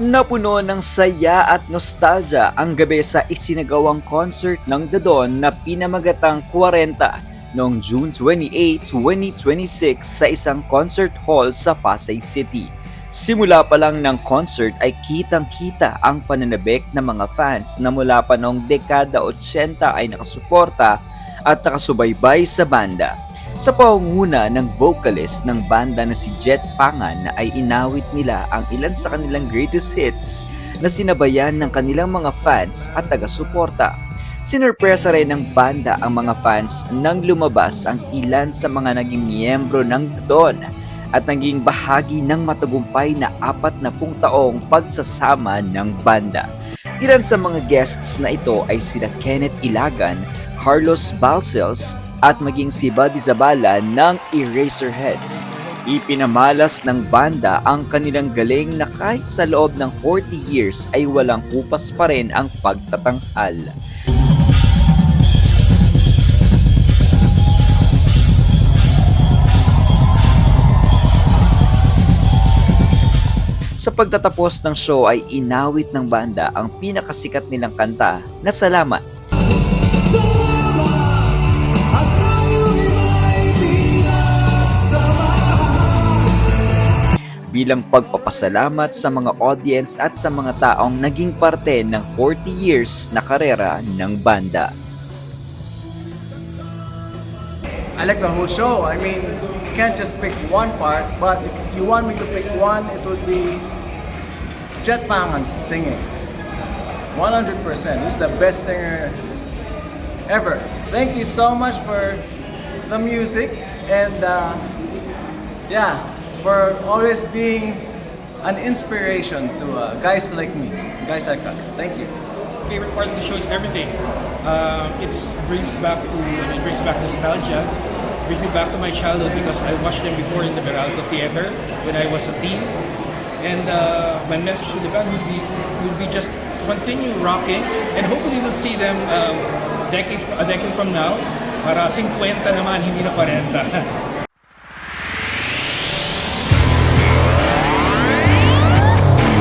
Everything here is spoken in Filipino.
Napuno ng saya at nostalgia ang gabi sa isinagawang concert ng The Don na pinamagatang 40 noong June 28, 2026 sa isang concert hall sa Pasay City. Simula pa lang ng concert ay kitang-kita ang pananabik ng mga fans na mula pa noong dekada 80 ay nakasuporta at nakasubaybay sa banda. Sa pangunguna ng vocalist ng banda na si Jet Pangan ay inawit nila ang ilan sa kanilang greatest hits na sinabayan ng kanilang mga fans at taga-suporta. Sinurpresa rin ng banda ang mga fans nang lumabas ang ilan sa mga naging miyembro ng The Don at naging bahagi ng matagumpay na 40 taong pagsasama ng banda. Ilan sa mga guests na ito ay sila Kenneth Ilagan, Carlos Balcells, at maging si Buddy Zabala ng Eraserheads. Ipinamalas ng banda ang kanilang galing na kahit sa loob ng 40 years ay walang upas pa rin ang pagtatanghal. Sa pagtatapos ng show ay inawit ng banda ang pinakasikat nilang kanta na Salamat. Bilang pagpapasalamat sa mga audience at sa mga taong naging parte ng 40 years na karera ng banda. I like the whole show. I mean, you can't just pick one part, but if you want me to pick one, it would be Jet Pangan singing. 100%. He's the best singer ever. Thank you so much for the music and for always being an inspiration to guys like me, guys like us. Thank you. Favorite part of the show is everything. It brings back nostalgia. Brings me back to my childhood because I watched them before in the Meralco Theater when I was a teen. And my message to the band will be just continue rocking, and hopefully we'll see them a decade from now. Para 50 naman, hindi na 40.